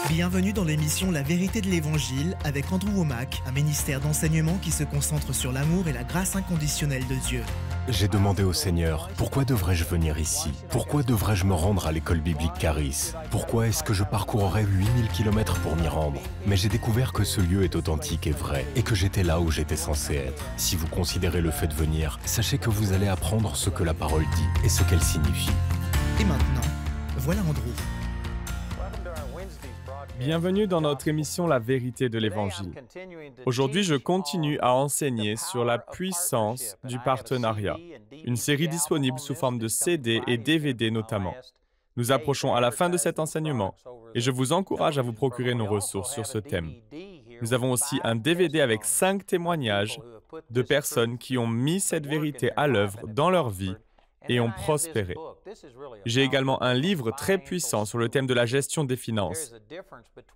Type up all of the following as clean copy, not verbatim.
Bienvenue dans l'émission La vérité de l'Évangile avec Andrew Womack, un ministère d'enseignement qui se concentre sur l'amour et la grâce inconditionnelle de Dieu. J'ai demandé au Seigneur, pourquoi devrais-je venir ici? Pourquoi devrais-je me rendre à l'école biblique Charis? Pourquoi est-ce que je parcourrais 8000 km pour m'y rendre? Mais j'ai découvert que ce lieu est authentique et vrai, et que j'étais là où j'étais censé être. Si vous considérez le fait de venir, sachez que vous allez apprendre ce que la parole dit et ce qu'elle signifie. Et maintenant, voilà Andrew. Bienvenue dans notre émission La vérité de l'Évangile. Aujourd'hui, je continue à enseigner sur la puissance du partenariat, une série disponible sous forme de CD et DVD notamment. Nous approchons à la fin de cet enseignement et je vous encourage à vous procurer nos ressources sur ce thème. Nous avons aussi un DVD avec 5 témoignages de personnes qui ont mis cette vérité à l'œuvre dans leur vie et ont prospéré. J'ai également un livre très puissant sur le thème de la gestion des finances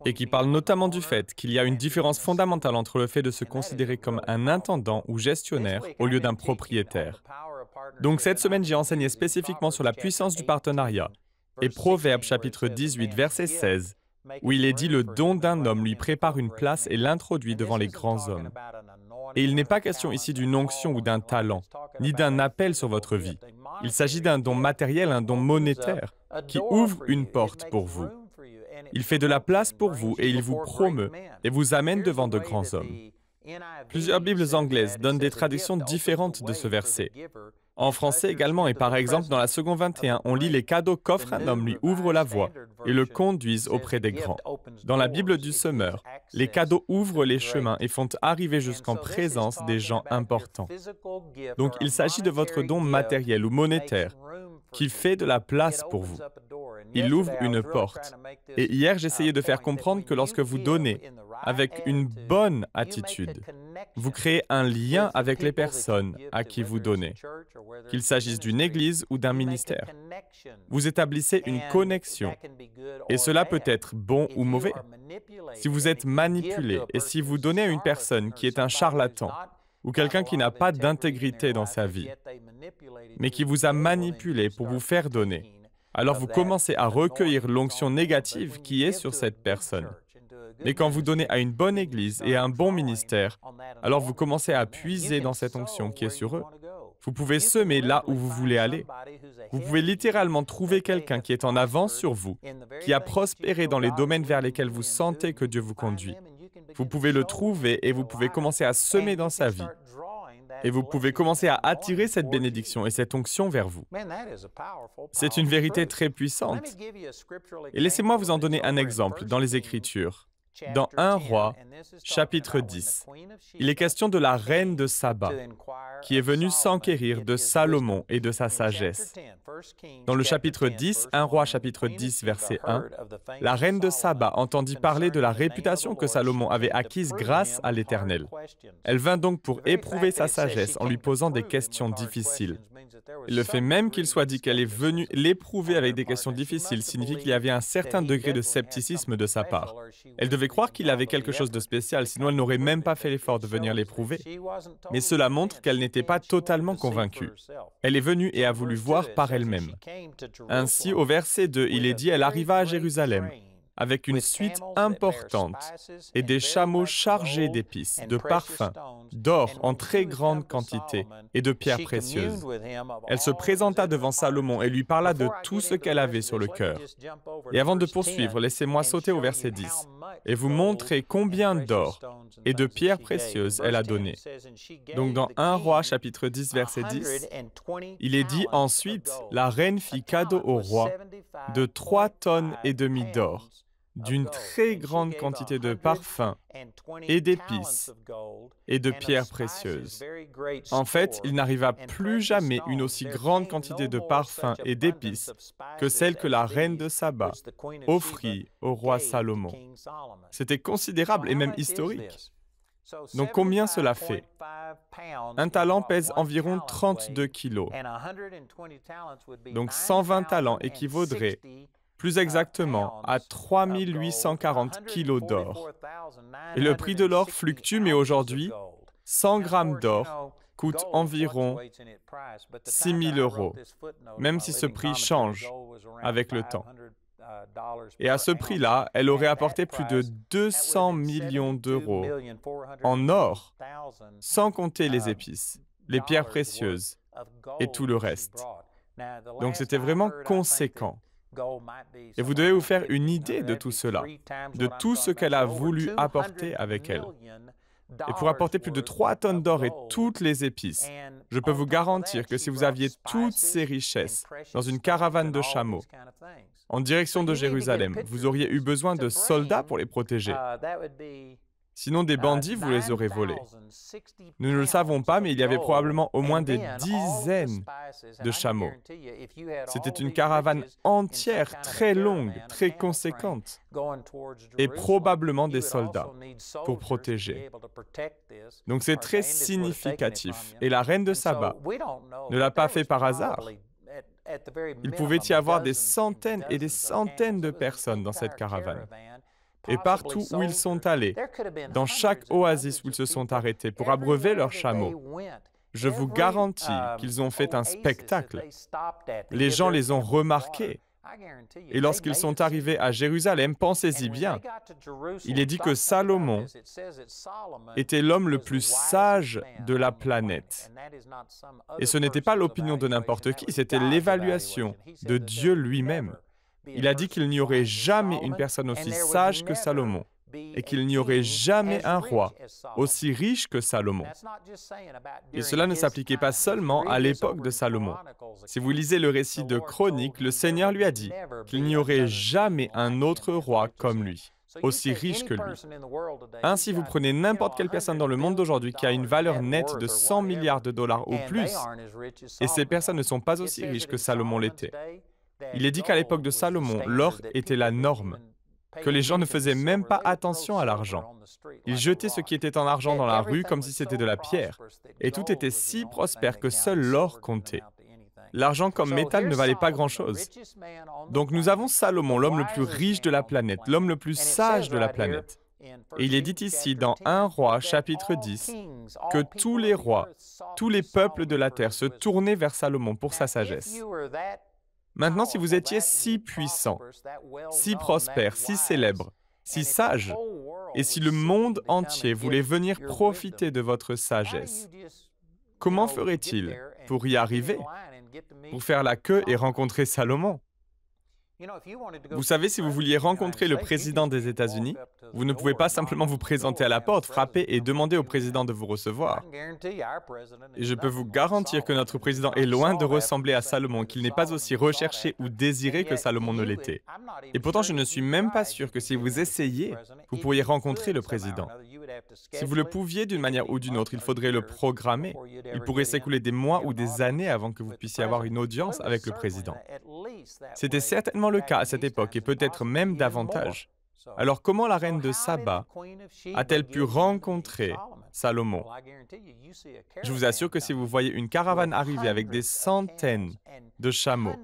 et qui parle notamment du fait qu'il y a une différence fondamentale entre le fait de se considérer comme un intendant ou gestionnaire au lieu d'un propriétaire. Donc cette semaine, j'ai enseigné spécifiquement sur la puissance du partenariat et Proverbes chapitre 18, verset 16, où il est dit « Le don d'un homme lui prépare une place et l'introduit devant les grands hommes ». Et il n'est pas question ici d'une onction ou d'un talent, ni d'un appel sur votre vie. Il s'agit d'un don matériel, un don monétaire, qui ouvre une porte pour vous. Il fait de la place pour vous et il vous promeut et vous amène devant de grands hommes. Plusieurs Bibles anglaises donnent des traductions différentes de ce verset. En français également, et par exemple dans la seconde 21, on lit « Les cadeaux qu'offre un homme lui ouvrent la voie et le conduisent auprès des grands ». Dans la Bible du Semeur, les cadeaux ouvrent les chemins et font arriver jusqu'en présence des gens importants. Donc il s'agit de votre don matériel ou monétaire qui fait de la place pour vous. Il ouvre une porte. Et hier, j'essayais de faire comprendre que lorsque vous donnez avec une bonne attitude, vous créez un lien avec les personnes à qui vous donnez, qu'il s'agisse d'une église ou d'un ministère. Vous établissez une connexion, et cela peut être bon ou mauvais. Si vous êtes manipulé et si vous donnez à une personne qui est un charlatan ou quelqu'un qui n'a pas d'intégrité dans sa vie, mais qui vous a manipulé pour vous faire donner, alors vous commencez à recueillir l'onction négative qui est sur cette personne. Mais quand vous donnez à une bonne église et à un bon ministère, alors vous commencez à puiser dans cette onction qui est sur eux. Vous pouvez semer là où vous voulez aller. Vous pouvez littéralement trouver quelqu'un qui est en avance sur vous, qui a prospéré dans les domaines vers lesquels vous sentez que Dieu vous conduit. Vous pouvez le trouver et vous pouvez commencer à semer dans sa vie. Et vous pouvez commencer à attirer cette bénédiction et cette onction vers vous. C'est une vérité très puissante. Et laissez-moi vous en donner un exemple dans les Écritures. Dans 1 Roi, chapitre 10, il est question de la reine de Saba, qui est venue s'enquérir de Salomon et de sa sagesse. Dans le chapitre 10, 1 Roi, chapitre 10, verset 1, la reine de Saba entendit parler de la réputation que Salomon avait acquise grâce à l'Éternel. Elle vint donc pour éprouver sa sagesse en lui posant des questions difficiles. Et le fait même qu'il soit dit qu'elle est venue l'éprouver avec des questions difficiles signifie qu'il y avait un certain degré de scepticisme de sa part. Elle devait croire qu'il avait quelque chose de spécial, sinon elle n'aurait même pas fait l'effort de venir l'éprouver. Mais cela montre qu'elle n'était pas totalement convaincue. Elle est venue et a voulu voir par elle-même. Ainsi, au verset 2, il est dit « Elle arriva à Jérusalem » avec une suite importante et des chameaux chargés d'épices, de parfums, d'or en très grande quantité et de pierres précieuses. Elle se présenta devant Salomon et lui parla de tout ce qu'elle avait sur le cœur. Et avant de poursuivre, laissez-moi sauter au verset 10 et vous montrer combien d'or et de pierres précieuses elle a donné. Donc dans 1 Roi chapitre 10 verset 10, il est dit ensuite, la reine fit cadeau au roi de 3,5 tonnes d'or, d'une très grande quantité de parfums et d'épices et de pierres précieuses. En fait, il n'arriva plus jamais une aussi grande quantité de parfums et d'épices que celle que la reine de Saba offrit au roi Salomon. C'était considérable et même historique. Donc combien cela fait? Un talent pèse environ 32 kilos. Donc 120 talents équivaudrait plus exactement à 3840 kilos d'or. Et le prix de l'or fluctue, mais aujourd'hui, 100 grammes d'or coûte environ 6 000 €, même si ce prix change avec le temps. Et à ce prix-là, elle aurait apporté plus de 200 millions d'euros en or, sans compter les épices, les pierres précieuses et tout le reste. Donc c'était vraiment conséquent. Et vous devez vous faire une idée de tout cela, de tout ce qu'elle a voulu apporter avec elle. Et pour apporter plus de 3 tonnes d'or et toutes les épices, je peux vous garantir que si vous aviez toutes ces richesses dans une caravane de chameaux, en direction de Jérusalem, vous auriez eu besoin de soldats pour les protéger. Sinon, des bandits vous les auraient volés. Nous ne le savons pas, mais il y avait probablement au moins des dizaines de chameaux. C'était une caravane entière, très longue, très conséquente, et probablement des soldats pour protéger. Donc c'est très significatif. Et la reine de Saba ne l'a pas fait par hasard. Il pouvait y avoir des centaines et des centaines de personnes dans cette caravane. Et partout où ils sont allés, dans chaque oasis où ils se sont arrêtés pour abreuver leurs chameaux, je vous garantis qu'ils ont fait un spectacle. Les gens les ont remarqués. Et lorsqu'ils sont arrivés à Jérusalem, pensez-y bien, il est dit que Salomon était l'homme le plus sage de la planète. Et ce n'était pas l'opinion de n'importe qui, c'était l'évaluation de Dieu lui-même. Il a dit qu'il n'y aurait jamais une personne aussi sage que Salomon et qu'il n'y aurait jamais un roi aussi riche que Salomon. Et cela ne s'appliquait pas seulement à l'époque de Salomon. Si vous lisez le récit de Chroniques, le Seigneur lui a dit qu'il n'y aurait jamais un autre roi comme lui, aussi riche que lui. Ainsi, vous prenez n'importe quelle personne dans le monde d'aujourd'hui qui a une valeur nette de 100 milliards de dollars ou plus, et ces personnes ne sont pas aussi riches que Salomon l'était. Il est dit qu'à l'époque de Salomon, l'or était la norme, que les gens ne faisaient même pas attention à l'argent. Ils jetaient ce qui était en argent dans la rue comme si c'était de la pierre, et tout était si prospère que seul l'or comptait. L'argent comme métal ne valait pas grand-chose. Donc nous avons Salomon, l'homme le plus riche de la planète, l'homme le plus sage de la planète. Et il est dit ici dans 1 Roi, chapitre 10, que tous les rois, tous les peuples de la terre se tournaient vers Salomon pour sa sagesse. Maintenant, si vous étiez si puissant, si prospère, si célèbre, si sage, et si le monde entier voulait venir profiter de votre sagesse, comment ferait-il pour y arriver, pour faire la queue et rencontrer Salomon? Vous savez, si vous vouliez rencontrer le président des États-Unis, vous ne pouvez pas simplement vous présenter à la porte, frapper et demander au président de vous recevoir. Et je peux vous garantir que notre président est loin de ressembler à Salomon, qu'il n'est pas aussi recherché ou désiré que Salomon ne l'était. Et pourtant, je ne suis même pas sûr que si vous essayez, vous pourriez rencontrer le président. Si vous le pouviez d'une manière ou d'une autre, il faudrait le programmer. Il pourrait s'écouler des mois ou des années avant que vous puissiez avoir une audience avec le président. C'était certainement le cas à cette époque et peut-être même davantage. Alors comment la reine de Saba a-t-elle pu rencontrer Salomon? Je vous assure que si vous voyez une caravane arriver avec des centaines de chameaux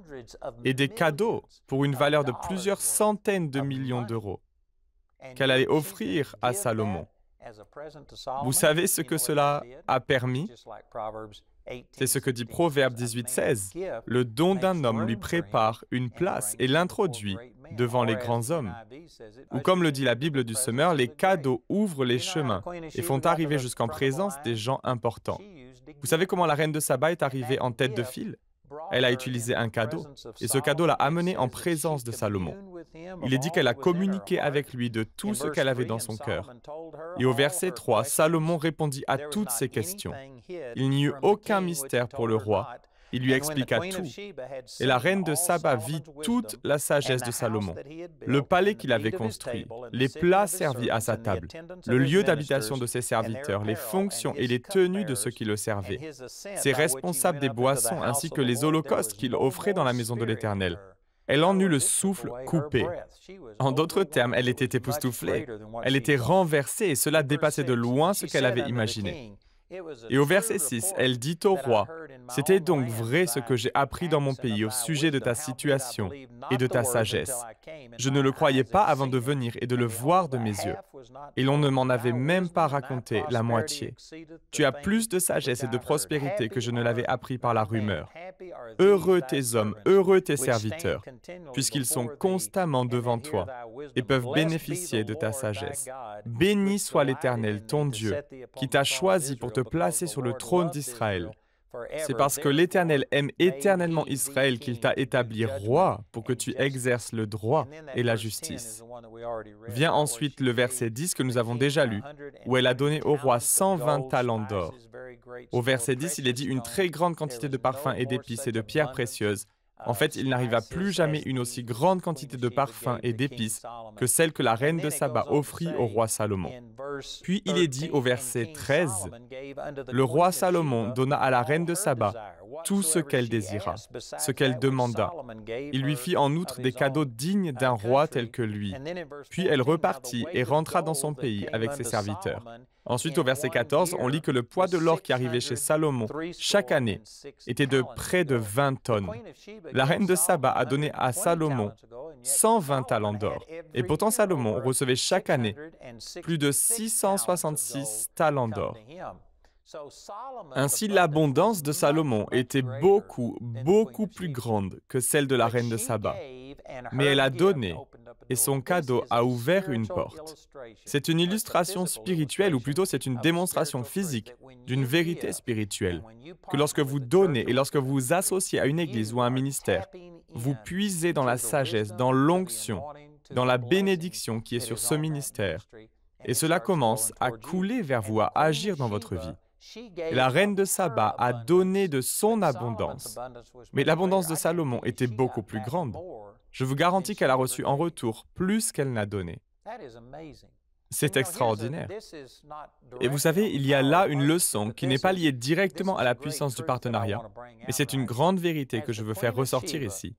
et des cadeaux pour une valeur de plusieurs centaines de millions d'euros qu'elle allait offrir à Salomon, vous savez ce que cela a permis? C'est ce que dit Proverbe 18:16. Le don d'un homme lui prépare une place et l'introduit devant les grands hommes. Ou comme le dit la Bible du Semeur, les cadeaux ouvrent les chemins et font arriver jusqu'en présence des gens importants. Vous savez comment la reine de Saba est arrivée en tête de file? Elle a utilisé un cadeau, et ce cadeau l'a amenée en présence de Salomon. Il est dit qu'elle a communiqué avec lui de tout ce qu'elle avait dans son cœur. Et au verset 3, Salomon répondit à toutes ses questions. Il n'y eut aucun mystère pour le roi. Il lui expliqua tout. Et la reine de Saba vit toute la sagesse de Salomon, le palais qu'il avait construit, les plats servis à sa table, le lieu d'habitation de ses serviteurs, les fonctions et les tenues de ceux qui le servaient, ses responsables des boissons ainsi que les holocaustes qu'il offrait dans la maison de l'Éternel. Elle en eut le souffle coupé. En d'autres termes, elle était époustouflée. Elle était renversée et cela dépassait de loin ce qu'elle avait imaginé. Et au verset 6, elle dit au roi, « C'était donc vrai ce que j'ai appris dans mon pays au sujet de ta situation et de ta sagesse. Je ne le croyais pas avant de venir et de le voir de mes yeux. Et l'on ne m'en avait même pas raconté la moitié. Tu as plus de sagesse et de prospérité que je ne l'avais appris par la rumeur. Heureux tes hommes, heureux tes serviteurs, puisqu'ils sont constamment devant toi et peuvent bénéficier de ta sagesse. Béni soit l'Éternel, ton Dieu, qui t'a choisi pour te placer sur le trône d'Israël. C'est parce que l'Éternel aime éternellement Israël qu'il t'a établi roi pour que tu exerces le droit et la justice. » Vient ensuite le verset 10 que nous avons déjà lu, où elle a donné au roi 120 talents d'or. Au verset 10, il est dit « Une très grande quantité de parfums et d'épices et de pierres précieuses. » En fait, il n'arriva plus jamais une aussi grande quantité de parfums et d'épices que celle que la reine de Saba offrit au roi Salomon. Puis il est dit au verset 13, « Le roi Salomon donna à la reine de Saba tout ce qu'elle désira, ce qu'elle demanda. Il lui fit en outre des cadeaux dignes d'un roi tel que lui. Puis elle repartit et rentra dans son pays avec ses serviteurs. » Ensuite, au verset 14, on lit que le poids de l'or qui arrivait chez Salomon chaque année était de près de 20 tonnes. La reine de Saba a donné à Salomon 120 talents d'or. Et pourtant, Salomon recevait chaque année plus de 666 talents d'or. Ainsi, l'abondance de Salomon était beaucoup plus grande que celle de la reine de Saba. Mais elle a donné, et son cadeau a ouvert une porte. C'est une illustration spirituelle, ou plutôt c'est une démonstration physique d'une vérité spirituelle, que lorsque vous donnez et lorsque vous vous associez à une église ou à un ministère, vous puisez dans la sagesse, dans l'onction, dans la bénédiction qui est sur ce ministère, et cela commence à couler vers vous, à agir dans votre vie. Et la reine de Saba a donné de son abondance. Mais l'abondance de Salomon était beaucoup plus grande. Je vous garantis qu'elle a reçu en retour plus qu'elle n'a donné. C'est extraordinaire. Et vous savez, il y a là une leçon qui n'est pas liée directement à la puissance du partenariat, mais c'est une grande vérité que je veux faire ressortir ici.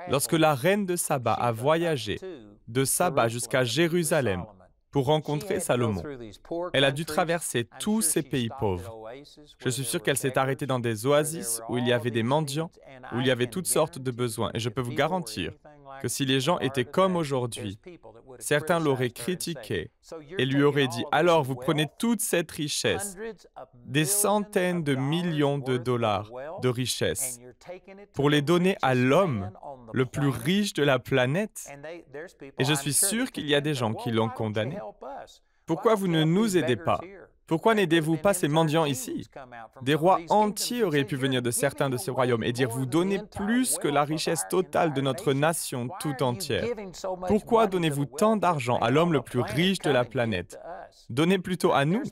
Lorsque la reine de Saba a voyagé de Saba jusqu'à Jérusalem pour rencontrer Salomon, elle a dû traverser tous ces pays pauvres. Je suis sûr qu'elle s'est arrêtée dans des oasis où il y avait des mendiants, où il y avait toutes sortes de besoins. Et je peux vous garantir que si les gens étaient comme aujourd'hui, certains l'auraient critiqué et lui auraient dit « Alors, vous prenez toute cette richesse, des centaines de millions de dollars de richesse, pour les donner à l'homme le plus riche de la planète. » Et je suis sûr qu'il y a des gens qui l'ont condamné. Pourquoi vous ne nous aidez pas? Pourquoi n'aidez-vous pas ces mendiants ici? Des rois entiers auraient pu venir de certains de ces royaumes et dire « Vous donnez plus que la richesse totale de notre nation tout entière. Pourquoi donnez-vous tant d'argent à l'homme le plus riche de la planète? Donnez plutôt à nous. »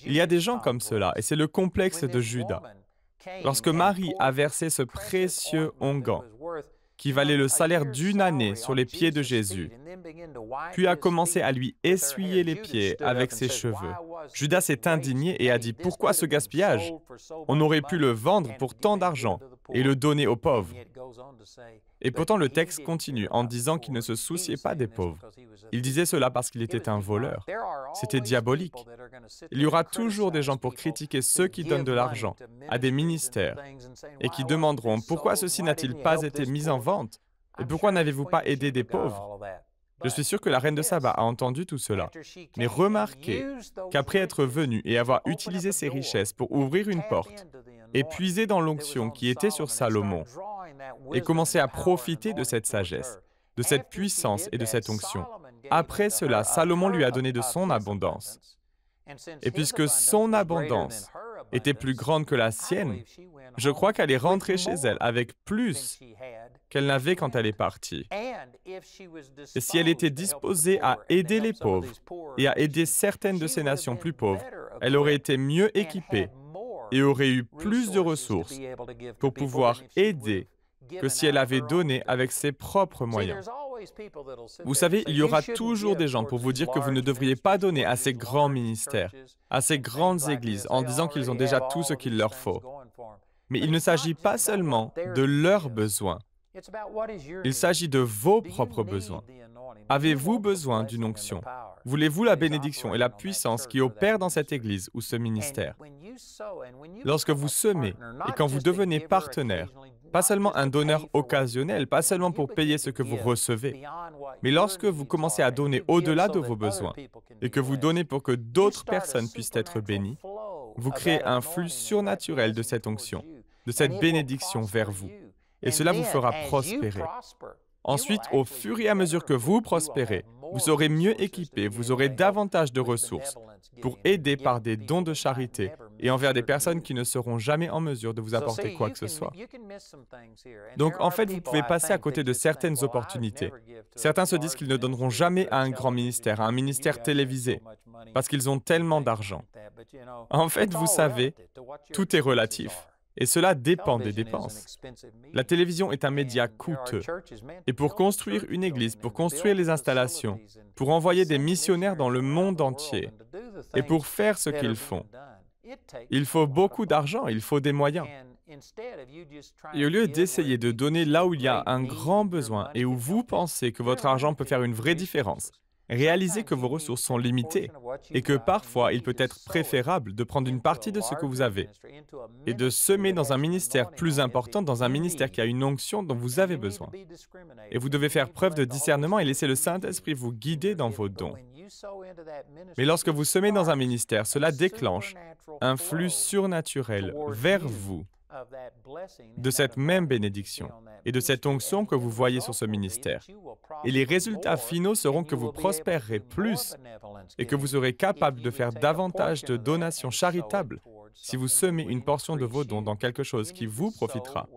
Il y a des gens comme cela, et c'est le complexe de Judas. Lorsque Marie a versé ce précieux onguent, qui valait le salaire d'une année sur les pieds de Jésus, puis a commencé à lui essuyer les pieds avec ses cheveux, Judas s'est indigné et a dit « Pourquoi ce gaspillage? On aurait pu le vendre pour tant d'argent et le donner aux pauvres. » Et pourtant le texte continue en disant qu'il ne se souciait pas des pauvres. Il disait cela parce qu'il était un voleur. C'était diabolique. Il y aura toujours des gens pour critiquer ceux qui donnent de l'argent à des ministères et qui demanderont « Pourquoi ceci n'a-t-il pas été mis en vente? Et pourquoi n'avez-vous pas aidé des pauvres ?» Je suis sûr que la reine de Saba a entendu tout cela. Mais remarquez qu'après être venue et avoir utilisé ses richesses pour ouvrir une porte et puiser dans l'onction qui était sur Salomon et commencer à profiter de cette sagesse, de cette puissance et de cette onction, après cela, Salomon lui a donné de son abondance. Et puisque son abondance était plus grande que la sienne, je crois qu'elle est rentrée chez elle avec plus qu'elle n'avait quand elle est partie. Et si elle était disposée à aider les pauvres et à aider certaines de ces nations plus pauvres, elle aurait été mieux équipée et aurait eu plus de ressources pour pouvoir aider que si elle avait donné avec ses propres moyens. Vous savez, il y aura toujours des gens pour vous dire que vous ne devriez pas donner à ces grands ministères, à ces grandes églises, en disant qu'ils ont déjà tout ce qu'il leur faut. Mais il ne s'agit pas seulement de leurs besoins. Il s'agit de vos propres besoins. Avez-vous besoin d'une onction? Voulez-vous la bénédiction et la puissance qui opèrent dans cette Église ou ce ministère? Lorsque vous semez et quand vous devenez partenaire, pas seulement un donneur occasionnel, pas seulement pour payer ce que vous recevez, mais lorsque vous commencez à donner au-delà de vos besoins et que vous donnez pour que d'autres personnes puissent être bénies, vous créez un flux surnaturel de cette onction, de cette bénédiction vers vous. Et cela vous fera prospérer. Ensuite, au fur et à mesure que vous prospérez, vous serez mieux équipé, vous aurez davantage de ressources pour aider par des dons de charité et envers des personnes qui ne seront jamais en mesure de vous apporter quoi que ce soit. Donc, en fait, vous pouvez passer à côté de certaines opportunités. Certains se disent qu'ils ne donneront jamais à un grand ministère, à un ministère télévisé, parce qu'ils ont tellement d'argent. En fait, vous savez, tout est relatif. Et cela dépend des dépenses. La télévision est un média coûteux. Et pour construire une église, pour construire les installations, pour envoyer des missionnaires dans le monde entier, et pour faire ce qu'ils font, il faut beaucoup d'argent, il faut des moyens. Et au lieu d'essayer de donner là où il y a un grand besoin et où vous pensez que votre argent peut faire une vraie différence, réalisez que vos ressources sont limitées et que parfois il peut être préférable de prendre une partie de ce que vous avez et de semer dans un ministère plus important, dans un ministère qui a une onction dont vous avez besoin. Et vous devez faire preuve de discernement et laisser le Saint-Esprit vous guider dans vos dons. Mais lorsque vous semez dans un ministère, cela déclenche un flux surnaturel vers vous de cette même bénédiction et de cette onction que vous voyez sur ce ministère. Et les résultats finaux seront que vous prospérerez plus et que vous serez capable de faire davantage de donations charitables si vous semez une portion de vos dons dans quelque chose qui vous profitera.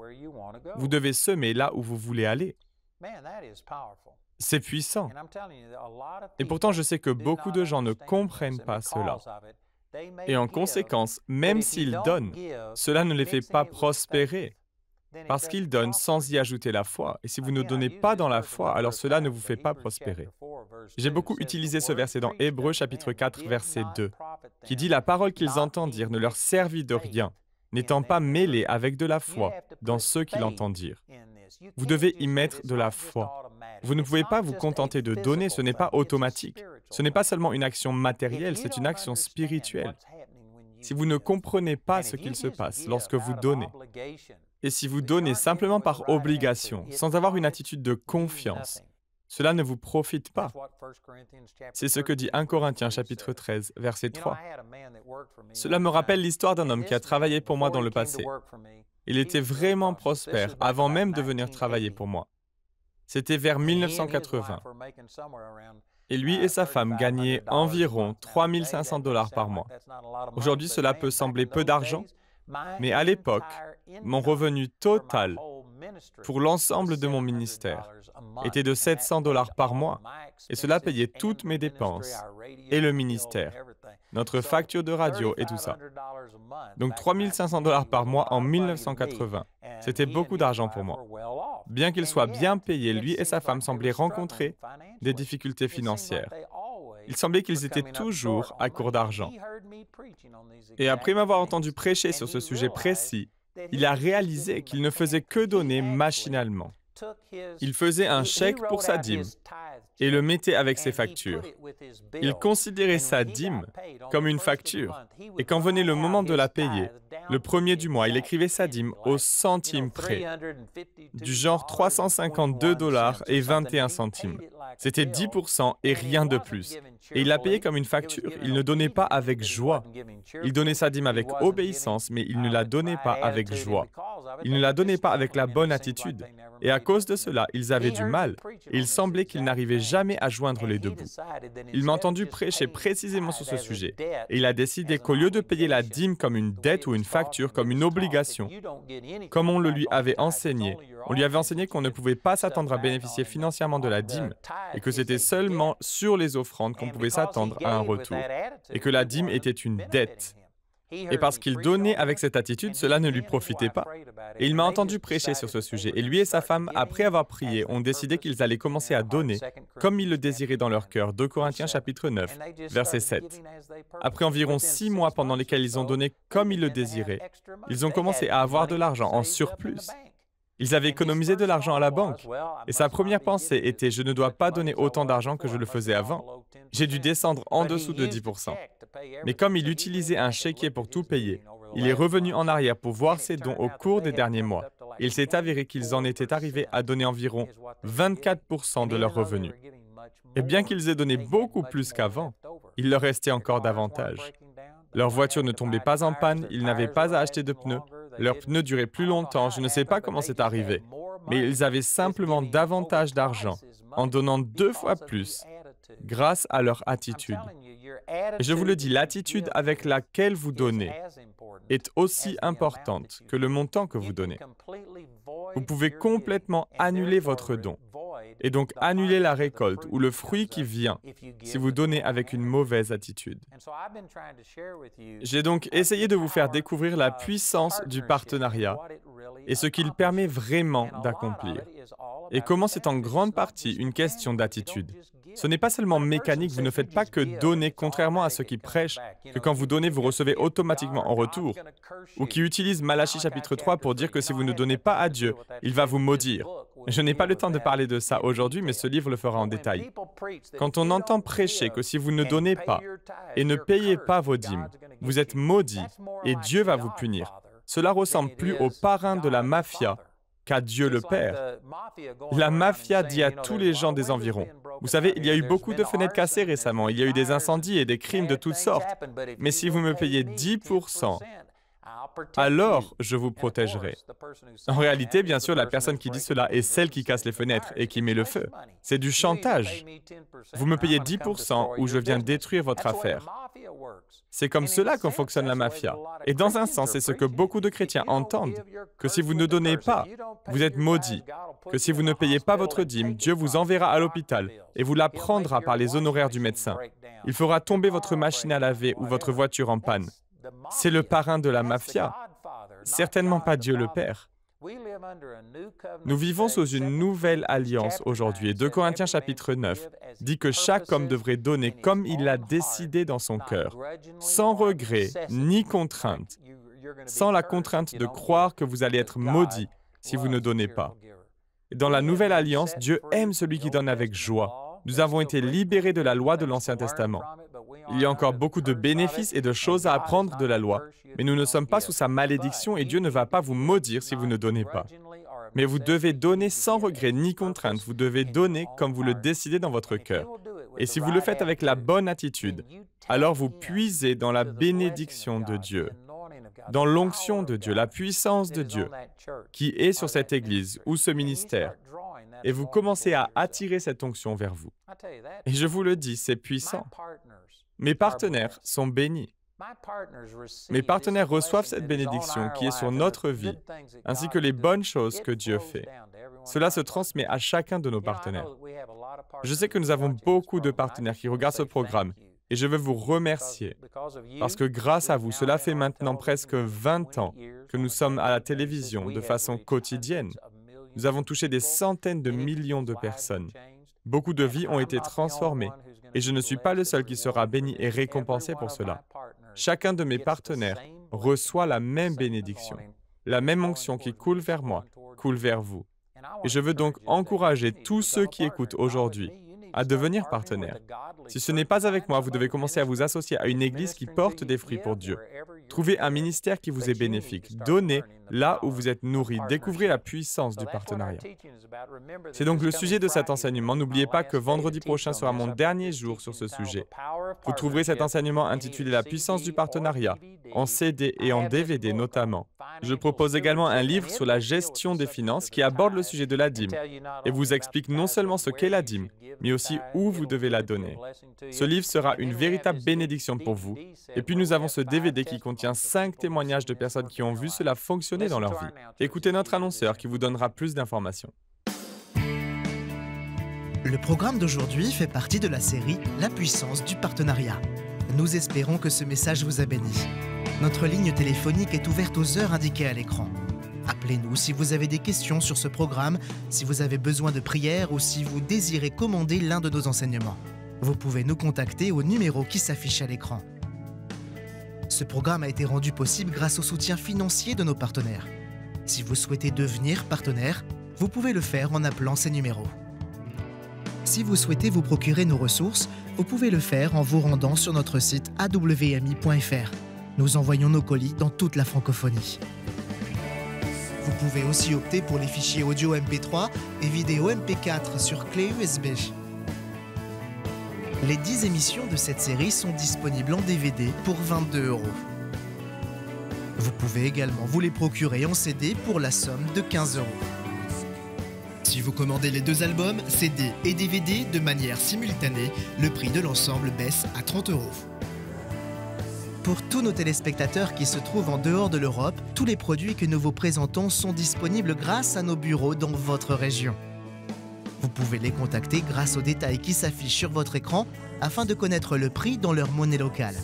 Vous devez semer là où vous voulez aller. C'est puissant. Et pourtant, je sais que beaucoup de gens ne comprennent pas cela. Et en conséquence, même s'ils donnent, cela ne les fait pas prospérer, parce qu'ils donnent sans y ajouter la foi. Et si vous ne donnez pas dans la foi, alors cela ne vous fait pas prospérer. J'ai beaucoup utilisé ce verset dans Hébreux chapitre 4, verset 2, qui dit « La parole qu'ils entendirent ne leur servit de rien, n'étant pas mêlée avec de la foi dans ceux qui l'entendirent. » Vous devez y mettre de la foi. Vous ne pouvez pas vous contenter de donner, ce n'est pas automatique. Ce n'est pas seulement une action matérielle, c'est une action spirituelle. Si vous ne comprenez pas ce qu'il se passe lorsque vous donnez, et si vous donnez simplement par obligation, sans avoir une attitude de confiance, cela ne vous profite pas. C'est ce que dit 1 Corinthiens chapitre 13, verset 3. Cela me rappelle l'histoire d'un homme qui a travaillé pour moi dans le passé. Il était vraiment prospère avant même de venir travailler pour moi. C'était vers 1980. Et lui et sa femme gagnaient environ 3 500 $ par mois. Aujourd'hui, cela peut sembler peu d'argent, mais à l'époque, mon revenu total pour l'ensemble de mon ministère était de 700 $ par mois, et cela payait toutes mes dépenses et le ministère, notre facture de radio et tout ça. Donc 3 500 $ par mois en 1980. C'était beaucoup d'argent pour moi. Bien qu'il soit bien payé, lui et sa femme semblaient rencontrer des difficultés financières. Il semblait qu'ils étaient toujours à court d'argent. Et après m'avoir entendu prêcher sur ce sujet précis, il a réalisé qu'il ne faisait que donner machinalement. Il faisait un chèque pour sa dîme et le mettait avec ses factures. Il considérait sa dîme comme une facture. Et quand venait le moment de la payer, le premier du mois, il écrivait sa dîme au centime près, du genre 352 $ et 21 centimes. C'était 10% et rien de plus. Et il la payait comme une facture. Il ne donnait pas avec joie. Il donnait sa dîme avec obéissance, mais il ne la donnait pas avec joie. Il ne la donnait pas avec la bonne attitude. Et à cause de cela, ils avaient du mal. Et il semblait qu'ils n'arrivaient jamais à joindre les deux bouts. Il m'a entendu prêcher précisément sur ce sujet. Et il a décidé qu'au lieu de payer la dîme comme une dette ou une facture, comme une obligation, comme on le lui avait enseigné, on lui avait enseigné qu'on ne pouvait pas s'attendre à bénéficier financièrement de la dîme et que c'était seulement sur les offrandes qu'on pouvait s'attendre à un retour et que la dîme était une dette. Et parce qu'il donnait avec cette attitude, cela ne lui profitait pas. Et il m'a entendu prêcher sur ce sujet. Et lui et sa femme, après avoir prié, ont décidé qu'ils allaient commencer à donner comme ils le désiraient dans leur cœur. 2 Corinthiens chapitre 9, verset 7. Après environ 6 mois pendant lesquels ils ont donné comme ils le désiraient, ils ont commencé à avoir de l'argent en surplus. Ils avaient économisé de l'argent à la banque. Et sa première pensée était « Je ne dois pas donner autant d'argent que je le faisais avant. J'ai dû descendre en dessous de 10%. » Mais comme il utilisait un chéquier pour tout payer, il est revenu en arrière pour voir ses dons au cours des derniers mois. Il s'est avéré qu'ils en étaient arrivés à donner environ 24% de leurs revenus. Et bien qu'ils aient donné beaucoup plus qu'avant, il leur restait encore davantage. Leur voiture ne tombait pas en panne, ils n'avaient pas à acheter de pneus, leurs pneus duraient plus longtemps, je ne sais pas comment c'est arrivé. Mais ils avaient simplement davantage d'argent en donnant 2 fois plus grâce à leur attitude. Et je vous le dis, l'attitude avec laquelle vous donnez est aussi importante que le montant que vous donnez. Vous pouvez complètement annuler votre don et donc annuler la récolte ou le fruit qui vient si vous donnez avec une mauvaise attitude. J'ai donc essayé de vous faire découvrir la puissance du partenariat et ce qu'il permet vraiment d'accomplir. Et comment c'est en grande partie une question d'attitude. Ce n'est pas seulement mécanique, vous ne faites pas que donner, contrairement à ceux qui prêchent, que quand vous donnez, vous recevez automatiquement en retour, ou qui utilisent Malachie chapitre 3 pour dire que si vous ne donnez pas à Dieu, il va vous maudire. Je n'ai pas le temps de parler de ça aujourd'hui, mais ce livre le fera en détail. Quand on entend prêcher que si vous ne donnez pas et ne payez pas vos dîmes, vous êtes maudits et Dieu va vous punir, cela ressemble plus au parrain de la mafia qu'à Dieu le Père. La mafia dit à tous les gens des environs, vous savez, il y a eu beaucoup de fenêtres cassées récemment, il y a eu des incendies et des crimes de toutes sortes, mais si vous me payez 10%, alors je vous protégerai. En réalité, bien sûr, la personne qui dit cela est celle qui casse les fenêtres et qui met le feu. C'est du chantage. Vous me payez 10% ou je viens détruire votre affaire. C'est comme cela qu'on fonctionne la mafia. Et dans un sens, c'est ce que beaucoup de chrétiens entendent, que si vous ne donnez pas, vous êtes maudits, que si vous ne payez pas votre dîme, Dieu vous enverra à l'hôpital et vous la prendra par les honoraires du médecin. Il fera tomber votre machine à laver ou votre voiture en panne. C'est le parrain de la mafia, certainement pas Dieu le Père. Nous vivons sous une nouvelle alliance aujourd'hui et 2 Corinthiens chapitre 9 dit que chaque homme devrait donner comme il l'a décidé dans son cœur, sans regret ni contrainte, sans la contrainte de croire que vous allez être maudit si vous ne donnez pas. Dans la nouvelle alliance, Dieu aime celui qui donne avec joie. Nous avons été libérés de la loi de l'Ancien Testament. Il y a encore beaucoup de bénéfices et de choses à apprendre de la loi, mais nous ne sommes pas sous sa malédiction et Dieu ne va pas vous maudire si vous ne donnez pas. Mais vous devez donner sans regret ni contrainte, vous devez donner comme vous le décidez dans votre cœur. Et si vous le faites avec la bonne attitude, alors vous puisez dans la bénédiction de Dieu, dans l'onction de Dieu, la puissance de Dieu qui est sur cette Église ou ce ministère, et vous commencez à attirer cette onction vers vous. Et je vous le dis, c'est puissant. Mes partenaires sont bénis. Mes partenaires reçoivent cette bénédiction qui est sur notre vie, ainsi que les bonnes choses que Dieu fait. Cela se transmet à chacun de nos partenaires. Je sais que nous avons beaucoup de partenaires qui regardent ce programme, et je veux vous remercier, parce que grâce à vous, cela fait maintenant presque 20 ans que nous sommes à la télévision de façon quotidienne. Nous avons touché des centaines de millions de personnes. Beaucoup de vies ont été transformées. Et je ne suis pas le seul qui sera béni et récompensé pour cela. Chacun de mes partenaires reçoit la même bénédiction. La même onction qui coule vers moi, coule vers vous. Et je veux donc encourager tous ceux qui écoutent aujourd'hui à devenir partenaires. Si ce n'est pas avec moi, vous devez commencer à vous associer à une église qui porte des fruits pour Dieu. Trouvez un ministère qui vous est bénéfique. Donnez là où vous êtes nourris. Découvrez la puissance du partenariat. C'est donc le sujet de cet enseignement. N'oubliez pas que vendredi prochain sera mon dernier jour sur ce sujet. Vous trouverez cet enseignement intitulé « La puissance du partenariat » en CD et en DVD notamment. Je propose également un livre sur la gestion des finances qui aborde le sujet de la dîme et vous explique non seulement ce qu'est la dîme, mais aussi où vous devez la donner. Ce livre sera une véritable bénédiction pour vous. Et puis nous avons ce DVD qui contient 5 témoignages de personnes qui ont vu cela fonctionner dans leur vie. Écoutez notre annonceur qui vous donnera plus d'informations. Le programme d'aujourd'hui fait partie de la série « La puissance du partenariat ». Nous espérons que ce message vous a béni. Notre ligne téléphonique est ouverte aux heures indiquées à l'écran. Appelez-nous si vous avez des questions sur ce programme, si vous avez besoin de prière ou si vous désirez commander l'un de nos enseignements. Vous pouvez nous contacter au numéro qui s'affiche à l'écran. Ce programme a été rendu possible grâce au soutien financier de nos partenaires. Si vous souhaitez devenir partenaire, vous pouvez le faire en appelant ces numéros. Si vous souhaitez vous procurer nos ressources, vous pouvez le faire en vous rendant sur notre site awmi.fr. Nous envoyons nos colis dans toute la francophonie. Vous pouvez aussi opter pour les fichiers audio MP3 et vidéo MP4 sur clé USB. Les 10 émissions de cette série sont disponibles en DVD pour 22 €. Vous pouvez également vous les procurer en CD pour la somme de 15 €. Si vous commandez les 2 albums, CD et DVD de manière simultanée, le prix de l'ensemble baisse à 30 €. Pour tous nos téléspectateurs qui se trouvent en dehors de l'Europe, tous les produits que nous vous présentons sont disponibles grâce à nos bureaux dans votre région. Vous pouvez les contacter grâce aux détails qui s'affichent sur votre écran afin de connaître le prix dans leur monnaie locale.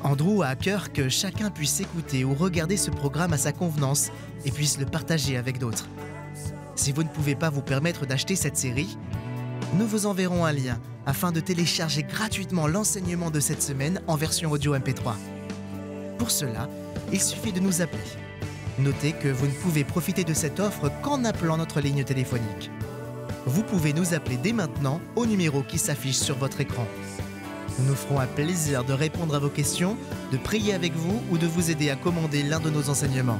Andrew a à cœur que chacun puisse écouter ou regarder ce programme à sa convenance et puisse le partager avec d'autres. Si vous ne pouvez pas vous permettre d'acheter cette série, nous vous enverrons un lien afin de télécharger gratuitement l'enseignement de cette semaine en version audio MP3. Pour cela, il suffit de nous appeler. Notez que vous ne pouvez profiter de cette offre qu'en appelant notre ligne téléphonique. Vous pouvez nous appeler dès maintenant au numéro qui s'affiche sur votre écran. Nous nous ferons un plaisir de répondre à vos questions, de prier avec vous ou de vous aider à commander l'un de nos enseignements.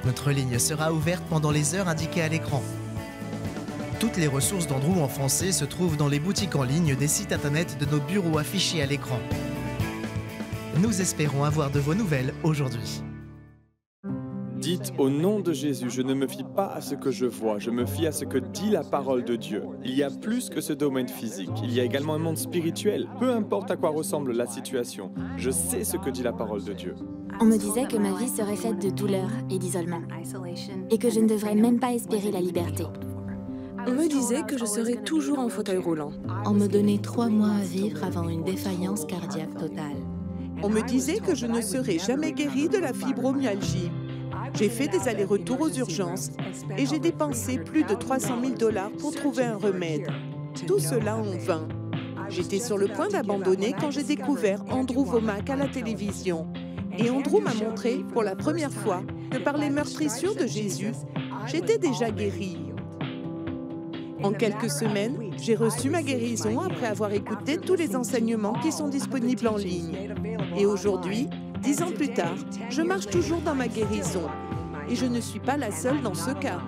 Notre ligne sera ouverte pendant les heures indiquées à l'écran. Toutes les ressources d'Andrew en français se trouvent dans les boutiques en ligne des sites internet de nos bureaux affichés à l'écran. Nous espérons avoir de vos nouvelles aujourd'hui. Dites au nom de Jésus, je ne me fie pas à ce que je vois, je me fie à ce que dit la parole de Dieu. Il y a plus que ce domaine physique, il y a également un monde spirituel, peu importe à quoi ressemble la situation. Je sais ce que dit la parole de Dieu. On me disait que ma vie serait faite de douleur et d'isolement, et que je ne devrais même pas espérer la liberté. On me disait que je serais toujours en fauteuil roulant. On me donnait 3 mois à vivre avant une défaillance cardiaque totale. On me disait que je ne serais jamais guérie de la fibromyalgie. J'ai fait des allers-retours aux urgences et j'ai dépensé plus de 300 000 $ pour trouver un remède. Tout cela en vain. J'étais sur le point d'abandonner quand j'ai découvert Andrew Wommack à la télévision. Et Andrew m'a montré pour la première fois que par les meurtrissures de Jésus, j'étais déjà guérie. En quelques semaines, j'ai reçu ma guérison après avoir écouté tous les enseignements qui sont disponibles en ligne. Et aujourd'hui, 10 ans plus tard, je marche toujours dans ma guérison. Et je ne suis pas la seule dans ce cas.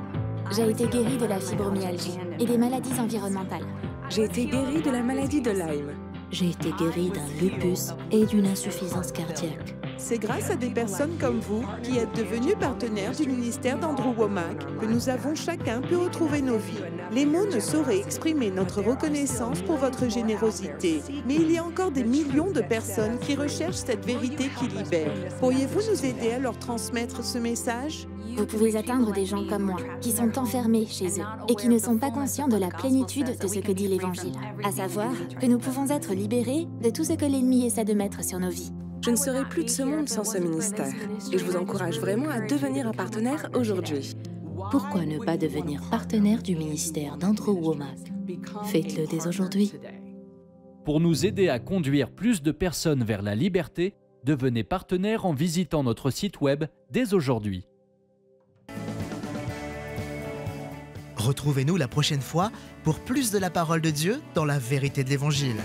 J'ai été guérie de la fibromyalgie et des maladies environnementales. J'ai été guérie de la maladie de Lyme. J'ai été guérie d'un lupus et d'une insuffisance cardiaque. C'est grâce à des personnes comme vous qui êtes devenus partenaires du ministère d'Andrew Wommack que nous avons chacun pu retrouver nos vies. Les mots ne sauraient exprimer notre reconnaissance pour votre générosité, mais il y a encore des millions de personnes qui recherchent cette vérité qui libère. Pourriez-vous nous aider à leur transmettre ce message? Vous pouvez atteindre des gens comme moi, qui sont enfermés chez eux et qui ne sont pas conscients de la plénitude de ce que dit l'Évangile, à savoir que nous pouvons être libérés de tout ce que l'ennemi essaie de mettre sur nos vies. Je ne serai plus de ce monde sans ce ministère. Et je vous encourage vraiment à devenir un partenaire aujourd'hui. Pourquoi ne pas devenir partenaire du ministère d'Andrew Wommack? Faites-le dès aujourd'hui. Pour nous aider à conduire plus de personnes vers la liberté, devenez partenaire en visitant notre site web dès aujourd'hui. Retrouvez-nous la prochaine fois pour plus de la parole de Dieu dans la vérité de l'Évangile.